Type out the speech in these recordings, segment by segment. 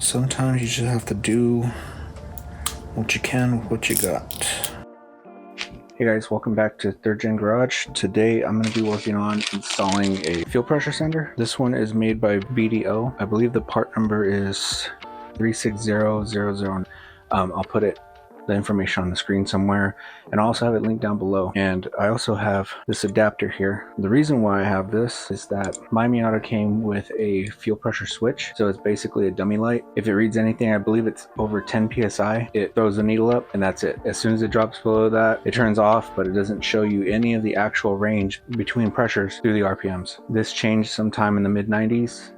Sometimes you just have to do what you can with what you got. Hey guys, welcome back to 3rd Gen Garage. Today I'm going to be working on installing a fuel pressure sender. This one is made by BDO. I believe the part number is 36000. I'll put the information on the screen somewhere, and I also have it linked down below. And I also have this adapter here. The reason why I have this is that my Miata came with a fuel pressure switch, so it's basically a dummy light. If it reads anything, I believe it's over 10 psi, it throws the needle up, and that's it. As soon as it drops below that, it turns off, but it doesn't show you any of the actual range between pressures through the RPMs. This changed sometime in the mid-90s.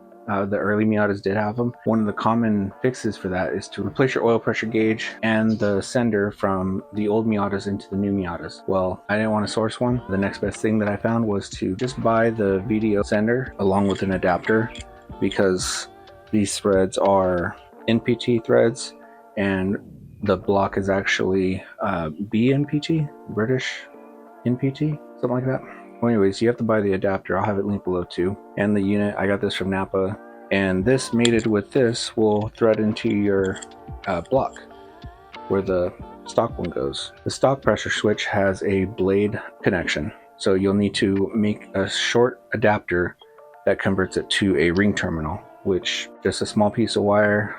The early Miatas did have them. One of the common fixes for that is to replace your oil pressure gauge and the sender from the old Miatas into the new Miatas. Well, I didn't want to source one. The next best thing that I found was to just buy the VDO sender along with an adapter, because these threads are NPT threads and the block is actually BNPT, British NPT, something like that. Well, anyways, you have to buy the adapter. I'll have it linked below too. And the unit, I got this from Napa. And this mated with this will thread into your block where the stock one goes. The stock pressure switch has a blade connection. So you'll need to make a short adapter that converts it to a ring terminal, which just a small piece of wire,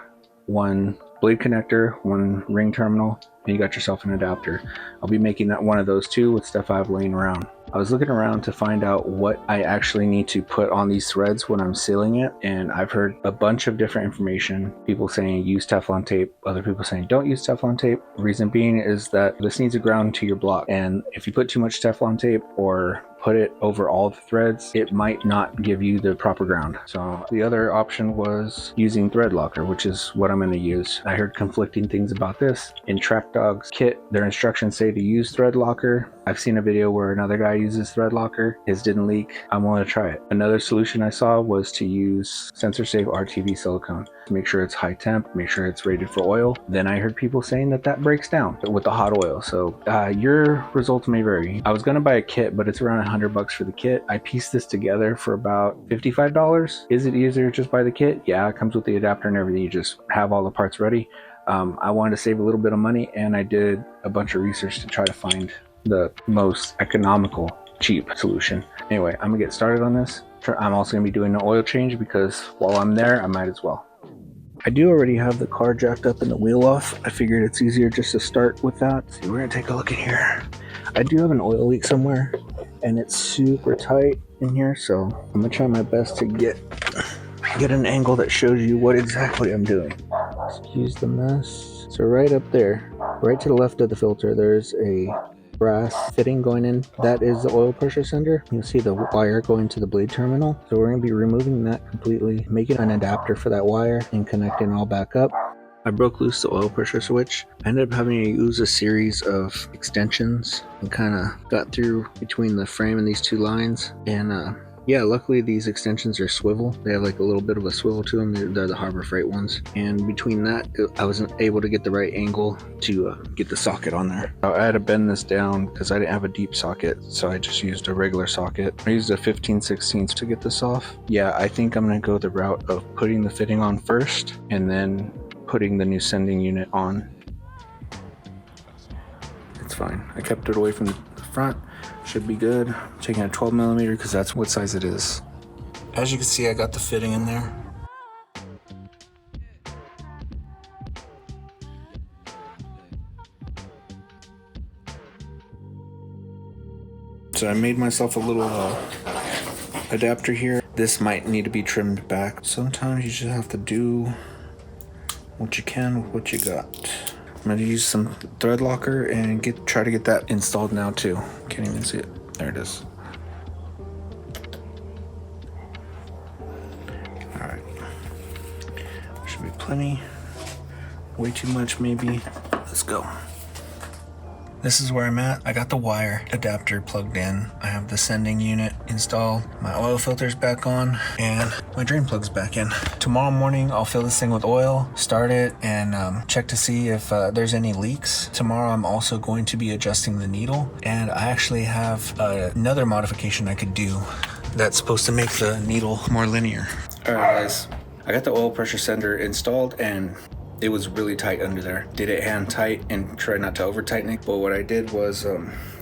one blade connector, one ring terminal, and you got yourself an adapter. I'll be making that one of those too with stuff I have laying around. I was looking around to find out what I actually need to put on these threads when I'm sealing it, and I've heard a bunch of different information. People saying use Teflon tape, other people saying don't use Teflon tape. The reason being is that this needs to ground to your block, and if you put too much Teflon tape or put it over all the threads, it might not give you the proper ground. So the other option was using thread locker, which is what I'm going to use. I heard conflicting things about this. In Track Dog's kit, their instructions say to use thread locker. I've seen a video where another guy uses thread locker. His didn't leak. I'm willing to try it. Another solution I saw was to use sensor safe RTV silicone to make sure it's high temp, make sure it's rated for oil. Then I heard people saying that breaks down with the hot oil. So your results may vary. I was going to buy a kit, but it's around $100 for the kit. I pieced this together for about $55. Is it easier to just buy the kit? Yeah, it comes with the adapter and everything. You just have all the parts ready. I wanted to save a little bit of money, and I did a bunch of research to try to find the most economical, cheap solution. Anyway, I'm gonna get started on this. I'm also gonna be doing an oil change because while I'm there, I might as well. I do already have the car jacked up and the wheel off. I figured it's easier just to start with that. So we're gonna take a look in here. I do have an oil leak somewhere, and it's super tight in here, so I'm gonna try my best to get an angle that shows you what exactly I'm doing. Excuse the mess. So right up there, right to the left of the filter, there's a brass fitting going in. That is the oil pressure sender. You'll see the wire going to the blade terminal. So we're going to be removing that completely, making an adapter for that wire, and connecting it all back up. I broke loose the oil pressure switch. I ended up having to use a series of extensions and kind of got through between the frame and these two lines. And yeah, luckily these extensions are swivel. They have like a little bit of a swivel to them. They're the Harbor Freight ones. And between that, I wasn't able to get the right angle to get the socket on there. I had to bend this down because I didn't have a deep socket, so I just used a regular socket. I used a 15/16 to get this off. Yeah, I think I'm going to go the route of putting the fitting on first and then putting the new sending unit on. It's fine. I kept it away from the front. Should be good. I'm taking a 12mm because that's what size it is. As you can see, I got the fitting in there. So I made myself a little adapter here. This might need to be trimmed back. Sometimes you just have to do what you can with what you got. I'm gonna use some thread locker and try to get that installed now too. Can't even see it. There it is. All right. Should be plenty. Way too much maybe. Let's go. This is where I'm at. I got the wire adapter plugged in. I have the sending unit installed. My oil filter's back on, and my drain plug's back in. Tomorrow morning, I'll fill this thing with oil, start it, and check to see if there's any leaks. Tomorrow, I'm also going to be adjusting the needle, and I actually have another modification I could do that's supposed to make the needle more linear. All right, guys. I got the oil pressure sender installed and it was really tight under there. Did it hand tight and try not to over tighten it. But what I did was I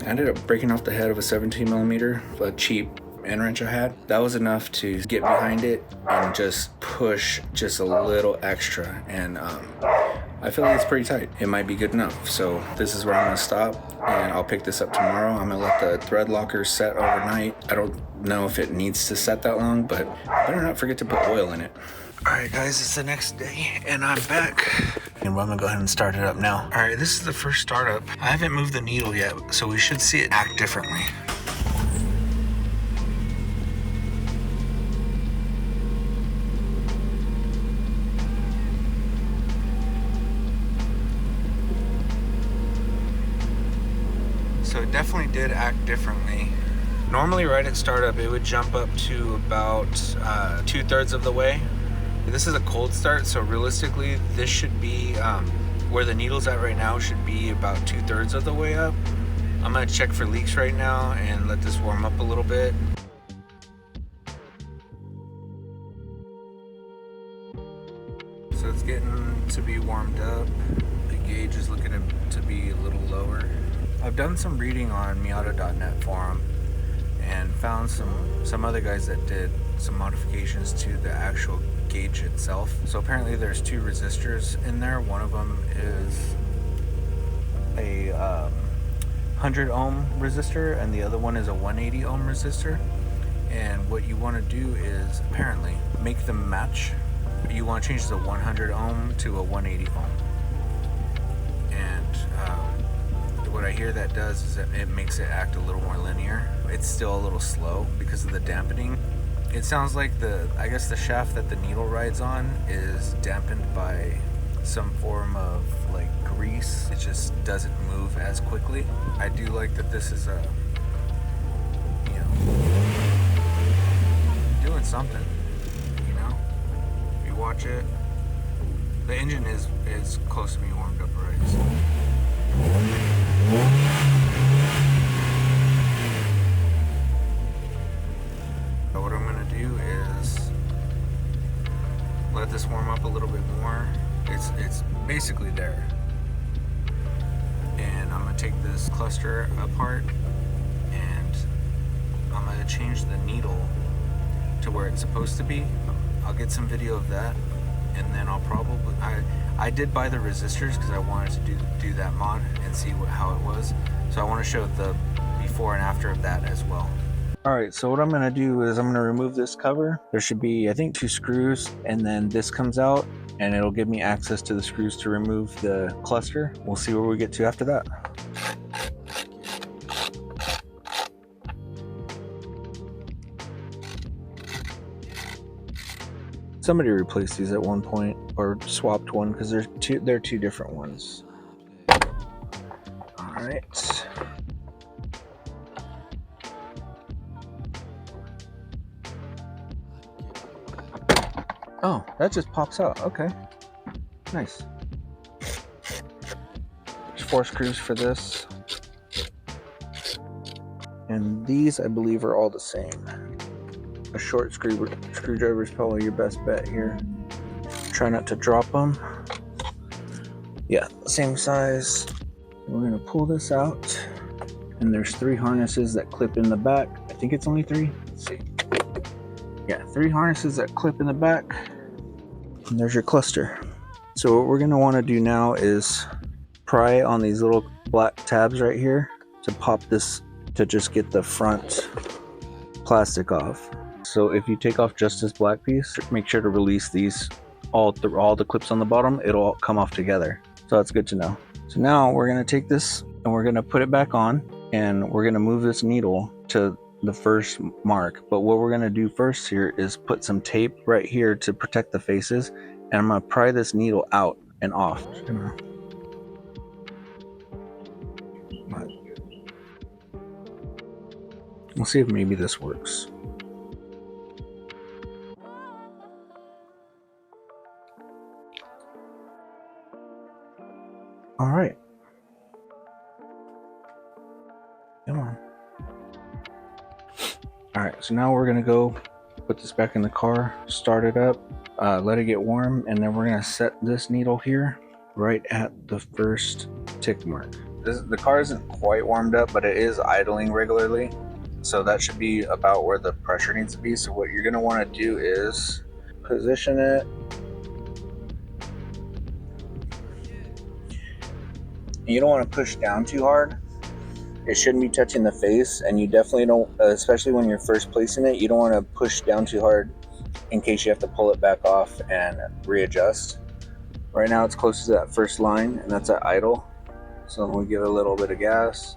ended up breaking off the head of a 17mm, a cheap end wrench I had. That was enough to get behind it and just push just a little extra. And I feel like it's pretty tight. It might be good enough. So this is where I'm gonna stop and I'll pick this up tomorrow. I'm gonna let the thread locker set overnight. I don't know if it needs to set that long, but better not forget to put oil in it. All right, guys, it's the next day and I'm back. And I'm gonna go ahead and start it up now. All right, this is the first startup. I haven't moved the needle yet, so we should see it act differently. So it definitely did act differently. Normally right at startup, it would jump up to about 2/3 of the way. This is a cold start, so realistically, this should be where the needle's at right now should be about 2/3 of the way up. I'm gonna check for leaks right now and let this warm up a little bit. So it's getting to be warmed up. The gauge is looking to be a little lower. I've done some reading on Miata.net forum and found some other guys that did some modifications to the actual gauge itself. So apparently there's two resistors in there. One of them is a 100 ohm resistor and the other one is a 180 ohm resistor. And what you want to do is apparently make them match. You want to change the 100 ohm to a 180 ohm. And what I hear that does is that it makes it act a little more linear. It's still a little slow because of the dampening. It sounds like I guess the shaft that the needle rides on is dampened by some form of like grease. It just doesn't move as quickly. I do like that this is doing something, you know? If you watch it, the engine is close to being warmed up already. So. What I'm gonna do is let this warm up a little bit more. It's basically there. And I'm gonna take this cluster apart and I'm gonna change the needle to where it's supposed to be. I'll get some video of that and then I'll probably I did buy the resistors because I wanted to do that mod and see how it was. So I want to show the before and after of that as well. Alright, so what I'm going to do is I'm going to remove this cover. There should be, I think, 2 screws, and then this comes out, and it'll give me access to the screws to remove the cluster. We'll see where we get to after that. Somebody replaced these at one point, or swapped one, because they're two different ones. Alright. Oh, that just pops out. Okay. Nice. There's 4 screws for this. And these, I believe, are all the same. A short screwdriver is probably your best bet here. Try not to drop them. Yeah, same size. We're going to pull this out. And there's 3 harnesses that clip in the back. I think it's only 3. Let's see. Yeah, 3 harnesses that clip in the back. And there's your cluster. So what we're going to want to do now is pry on these little black tabs right here to pop this, to just get the front plastic off. So if you take off just this black piece, make sure to release these, all the clips on the bottom, it'll all come off together. So that's good to know. So now we're going to take this and we're going to put it back on and we're going to move this needle to the first mark. But what we're going to do first here is put some tape right here to protect the faces, and I'm going to pry this needle out and off. We'll see if maybe this works. All right. Come on. All right, so now we're gonna go put this back in the car, start it up. let it get warm, and then we're gonna set this needle here right at the first tick mark. The car isn't quite warmed up, but it is idling regularly, so that should be about where the pressure needs to be. So what you're gonna want to do is position it. You don't want to push down too hard. It shouldn't be touching the face, and you definitely don't, especially when you're first placing it, you don't want to push down too hard in case you have to pull it back off and readjust. Right now it's close to that first line, and that's at idle. So we give it a little bit of gas.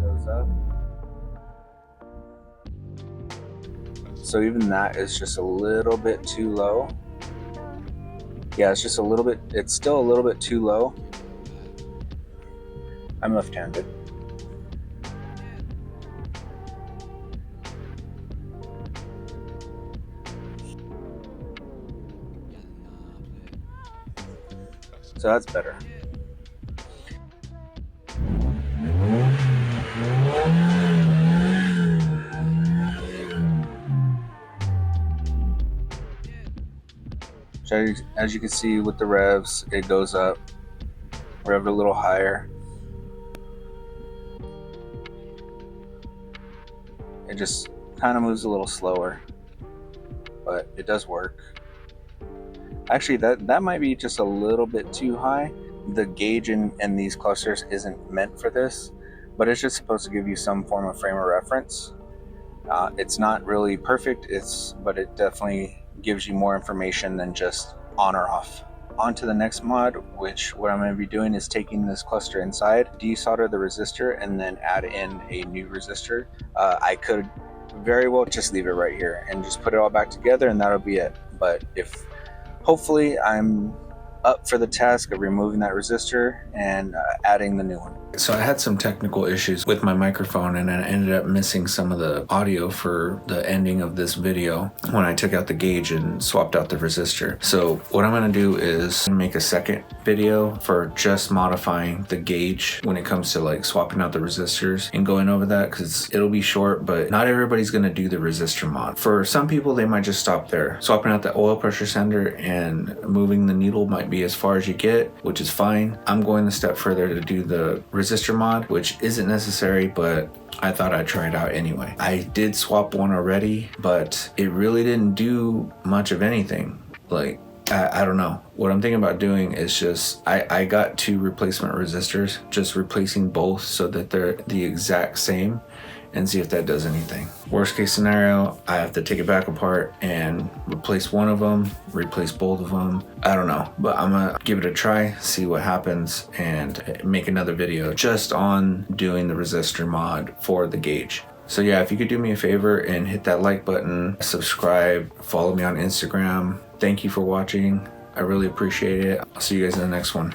Goes up. So even that is just a little bit too low. Yeah, it's just a little bit, it's still a little bit too low. I'm left-handed. So that's better. So as you can see with the revs, it goes up, revved a little higher. It just kind of moves a little slower, but it does work. Actually, that might be just a little bit too high. The gauge in these clusters isn't meant for this, but it's just supposed to give you some form of frame of reference. It's not really perfect, but it definitely gives you more information than just on or off. On to the next mod, which what I'm going to be doing is taking this cluster inside, desolder the resistor, and then add in a new resistor. I could very well just leave it right here and just put it all back together, and that'll be it. But hopefully I'm up for the task of removing that resistor and adding the new one. So I had some technical issues with my microphone, and I ended up missing some of the audio for the ending of this video when I took out the gauge and swapped out the resistor. So what I'm going to do is make a second video for just modifying the gauge when it comes to like swapping out the resistors and going over that, because it'll be short, but not everybody's going to do the resistor mod. For some people, they might just stop there. Swapping out the oil pressure sender and moving the needle might be as far as you get, which is fine. I'm going a step further to do the resistor mod, which isn't necessary, but I thought I'd try it out anyway. I did swap one already, but it really didn't do much of anything. Like, I don't know. What I'm thinking about doing is just, I got 2 replacement resistors, just replacing both so that they're the exact same, and see if that does anything. Worst case scenario, I have to take it back apart and replace one of them, replace both of them. I don't know, but I'm gonna give it a try, see what happens, and make another video just on doing the resistor mod for the gauge. So yeah, if you could do me a favor and hit that like button, subscribe, follow me on Instagram. Thank you for watching. I really appreciate it. I'll see you guys in the next one.